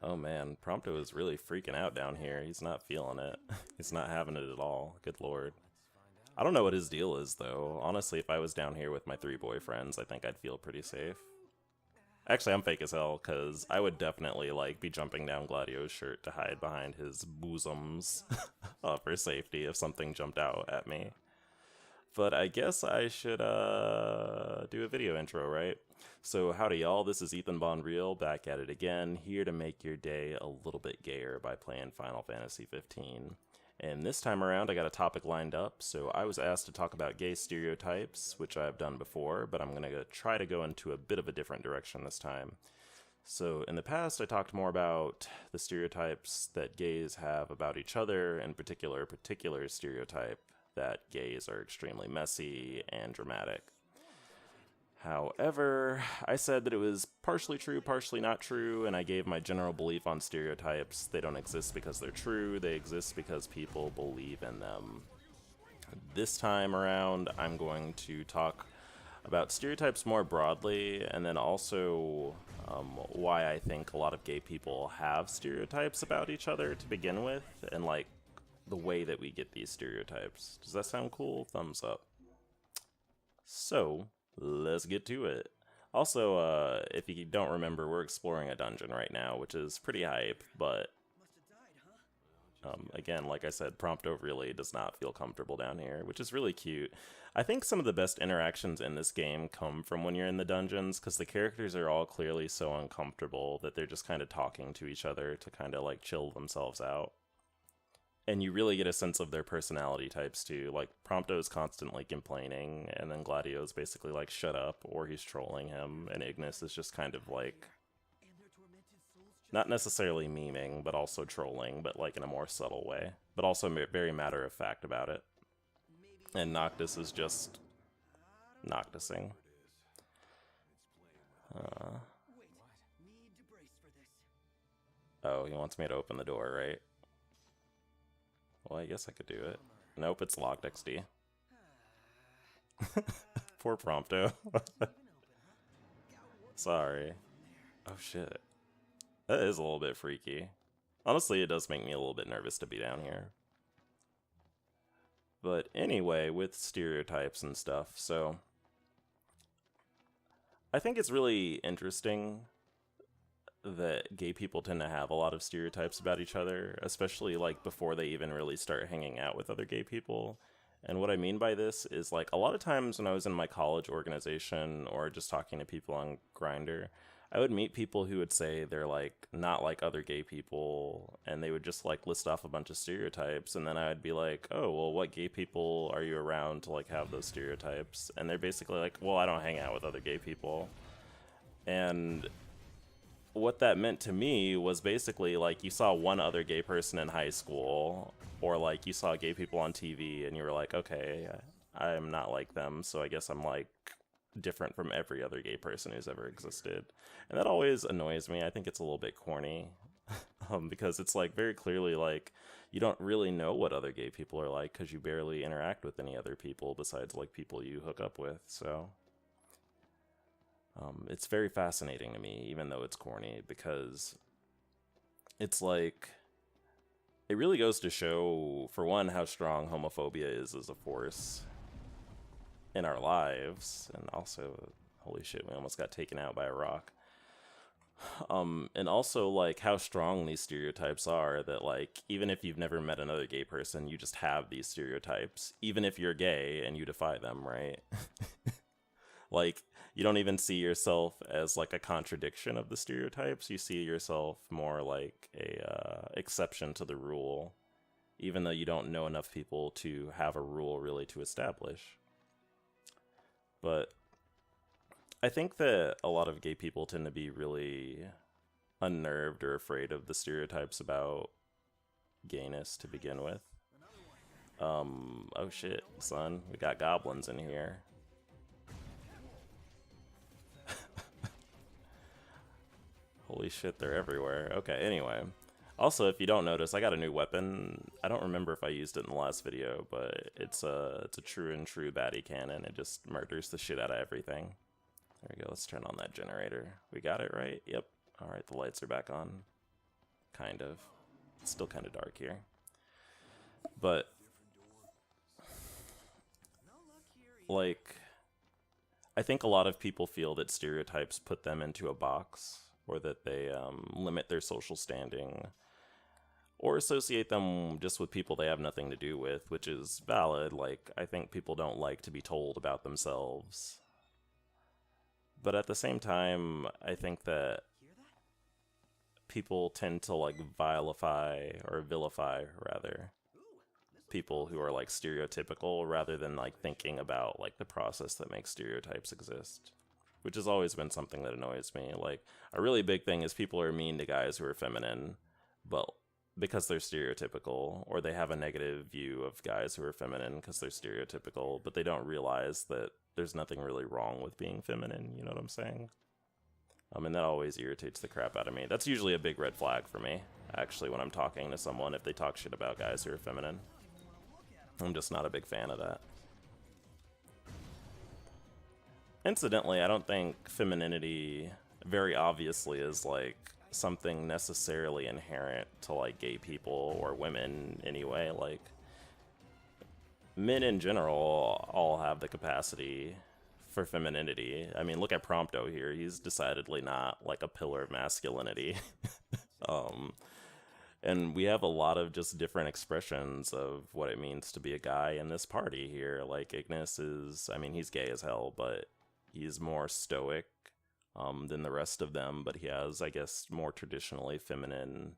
Oh man, Prompto is really freaking out down here. He's not feeling it. He's not having it at all. Good lord. I don't know what his deal is though. Honestly, if I was down here with my three boyfriends, I think I'd feel pretty safe. Actually, I'm fake as hell, because I would definitely, like, be jumping down Gladio's shirt to hide behind his bosoms for safety if something jumped out at me. But I guess I should, do a video intro, right? So, howdy y'all, this is Ethan Bond Real, back at it again, here to make your day a little bit gayer by playing Final Fantasy 15. And this time around, I got a topic lined up, so I was asked to talk about gay stereotypes, which I've done before, but I'm going to try to go into a bit of a different direction this time. So, in the past, I talked more about the stereotypes that gays have about each other, in particular, a particular stereotype that gays are extremely messy and dramatic. However, I said that it was partially true, partially not true, and I gave my general belief on stereotypes. They don't exist because they're true, they exist because people believe in them. This time around, I'm going to talk about stereotypes more broadly, and then also why I think a lot of gay people have stereotypes about each other to begin with, and like the way that we get these stereotypes. Does that sound cool? Thumbs up. So, let's get to it. Also, if you don't remember, we're exploring a dungeon right now, which is pretty hype, but again, like I said, Prompto really does not feel comfortable down here, which is really cute. I think some of the best interactions in this game come from when you're in the dungeons, because the characters are all clearly so uncomfortable that they're just kind of talking to each other to kind of like chill themselves out. And you really get a sense of their personality types too. Like, Prompto's constantly complaining, and then Gladio's basically like, shut up, or he's trolling him, and Ignis is just kind of like, not necessarily memeing, but also trolling, but like in a more subtle way. But also very matter of fact about it. And Noctis is just Noctising. Oh, he wants me to open the door, right? Well, I guess I could do it. Nope, it's locked, XD. Poor Prompto. Sorry. Oh shit. That is a little bit freaky. Honestly, it does make me a little bit nervous to be down here. But anyway, with stereotypes and stuff, so I think it's really interesting that gay people tend to have a lot of stereotypes about each other, especially like before they even really start hanging out with other gay people. And what I mean by this is, like, a lot of times when I was in my college organization or just talking to people on Grindr, I would meet people who would say they're like not like other gay people, and they would just like list off a bunch of stereotypes, and then I'd be like, oh, well, what gay people are you around to like have those stereotypes? And they're basically like, well, I don't hang out with other gay people. And what that meant to me was basically like, you saw one other gay person in high school, or like you saw gay people on TV and you were like, okay, I'm not like them, so I guess I'm like different from every other gay person who's ever existed. And that always annoys me. I think it's a little bit corny. Because it's like very clearly like you don't really know what other gay people are like because you barely interact with any other people besides like people you hook up with. So it's very fascinating to me, even though it's corny, because it's like, it really goes to show, for one, how strong homophobia is as a force in our lives, and also, holy shit, we almost got taken out by a rock. And also, like, how strong these stereotypes are, that, like, even if you've never met another gay person, you just have these stereotypes, even if you're gay and you defy them, right? Like, you don't even see yourself as like a contradiction of the stereotypes. You see yourself more like a exception to the rule, even though you don't know enough people to have a rule really to establish. But I think that a lot of gay people tend to be really unnerved or afraid of the stereotypes about gayness to begin with. Oh shit, son, we got goblins in here. Holy shit, they're everywhere. Okay, anyway. Also, if you don't notice, I got a new weapon. I don't remember if I used it in the last video, but it's a true and true baddie cannon. It just murders the shit out of everything. There we go, let's turn on that generator. We got it right? Yep. Alright, the lights are back on. kind of. It's still kind of dark here. But, like, I think a lot of people feel that stereotypes put them into a box, or that they limit their social standing, or associate them just with people they have nothing to do with, which is valid. Like, I think people don't like to be told about themselves. But at the same time, I think that people tend to, like, vilify, or vilify, rather, people who are, like, stereotypical, rather than, like, thinking about, like, the process that makes stereotypes exist. Which has always been something that annoys me. Like, a really big thing is people are mean to guys who are feminine, but because they're stereotypical, or they have a negative view of guys who are feminine because they're stereotypical, but they don't realize that there's nothing really wrong with being feminine, you know what I'm saying? And that always irritates the crap out of me. That's usually a big red flag for me, actually, when I'm talking to someone, if they talk shit about guys who are feminine. I'm just not a big fan of that. Incidentally, I don't think femininity very obviously is, like, something necessarily inherent to, like, gay people or women anyway. Like, men in general all have the capacity for femininity. I mean, look at Prompto here. He's decidedly not, like, a pillar of masculinity. And we have a lot of just different expressions of what it means to be a guy in this party here. Like, Ignis is, I mean, he's gay as hell, but he's more stoic than the rest of them, but he has, I guess, more traditionally feminine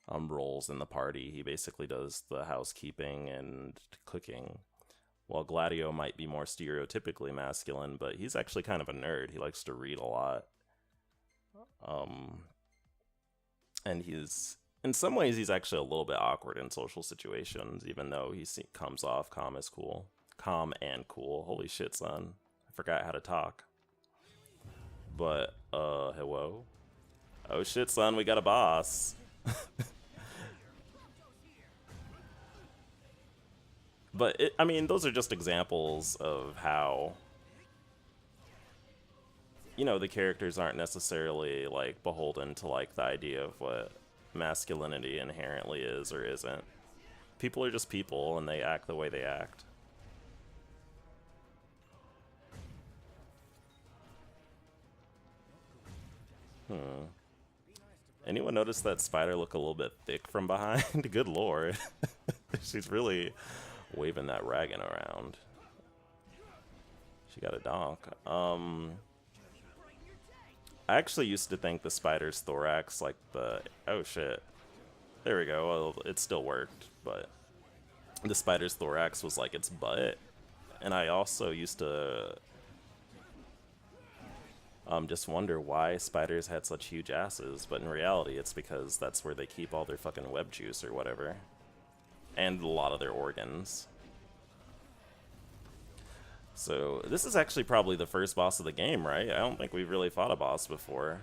roles in the party. He basically does the housekeeping and cooking, while Gladio might be more stereotypically masculine, but he's actually kind of a nerd. He likes to read a lot. And he's, in some ways, he's actually a little bit awkward in social situations, even though he comes off calm and cool. Holy shit, son. I forgot how to talk. But, hello? Oh shit, son, we got a boss. But, I mean, those are just examples of how, you know, the characters aren't necessarily, like, beholden to, like, the idea of what masculinity inherently is or isn't. People are just people, and they act the way they act. Anyone notice that spider look a little bit thick from behind? Good lord. She's really waving that ragging around. She got a donk. I actually used to think the spider's thorax, like the... Oh shit. There we go. Well, it still worked, but the spider's thorax was like its butt. And I also used to just wonder why spiders had such huge asses, but in reality it's because that's where they keep all their fucking web juice or whatever. And a lot of their organs. So, this is actually probably the first boss of the game, right? I don't think we've really fought a boss before.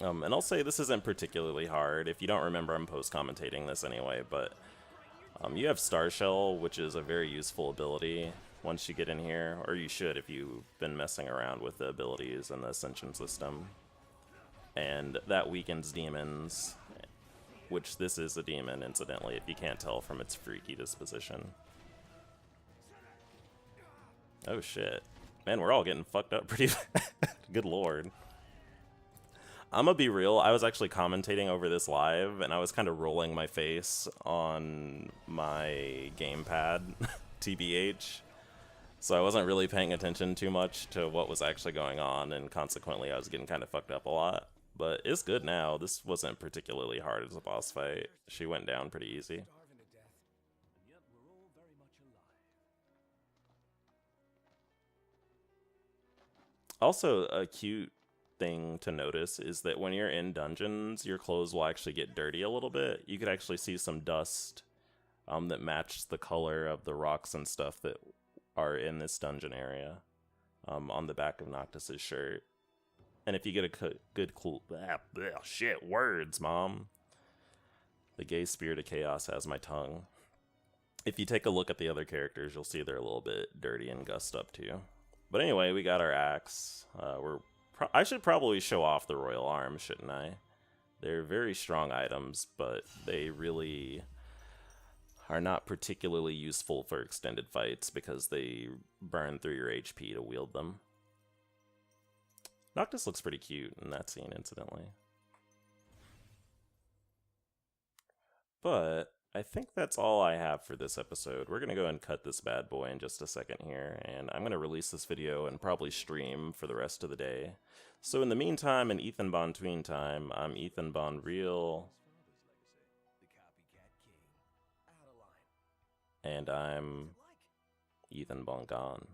And I'll say this isn't particularly hard. If you don't remember, I'm post-commentating this anyway, but you have Star Shell, which is a very useful ability once you get in here, or you should if you've been messing around with the abilities in the Ascension system. And that weakens demons, which this is a demon, incidentally, if you can't tell from its freaky disposition. Oh shit. Man, we're all getting fucked up pretty bad. Good lord. I'm gonna be real, I was actually commentating over this live, and I was kind of rolling my face on my gamepad, TBH. So I wasn't really paying attention too much to what was actually going on, and consequently I was getting kind of fucked up a lot. But it's good now. This wasn't particularly hard as a boss fight. She went down pretty easy. Also, a cute thing to notice is that when you're in dungeons, your clothes will actually get dirty a little bit. You could actually see some dust that matched the color of the rocks and stuff that are in this dungeon area on the back of Noctis's shirt. And if you get a good shit, words, mom. The gay spirit of chaos has my tongue. If you take a look at the other characters, you'll see they're a little bit dirty and gussed up too. But anyway, we got our axe. I should probably show off the royal arm, shouldn't I? They're very strong items, but they really are not particularly useful for extended fights because they burn through your HP to wield them. Noctis looks pretty cute in that scene, incidentally. But I think that's all I have for this episode. We're going to go and cut this bad boy in just a second here, and I'm going to release this video and probably stream for the rest of the day. So in the meantime, in Ethan Bond Tween time, I'm Ethan Bond Real. And I'm Ethan Bond Gone.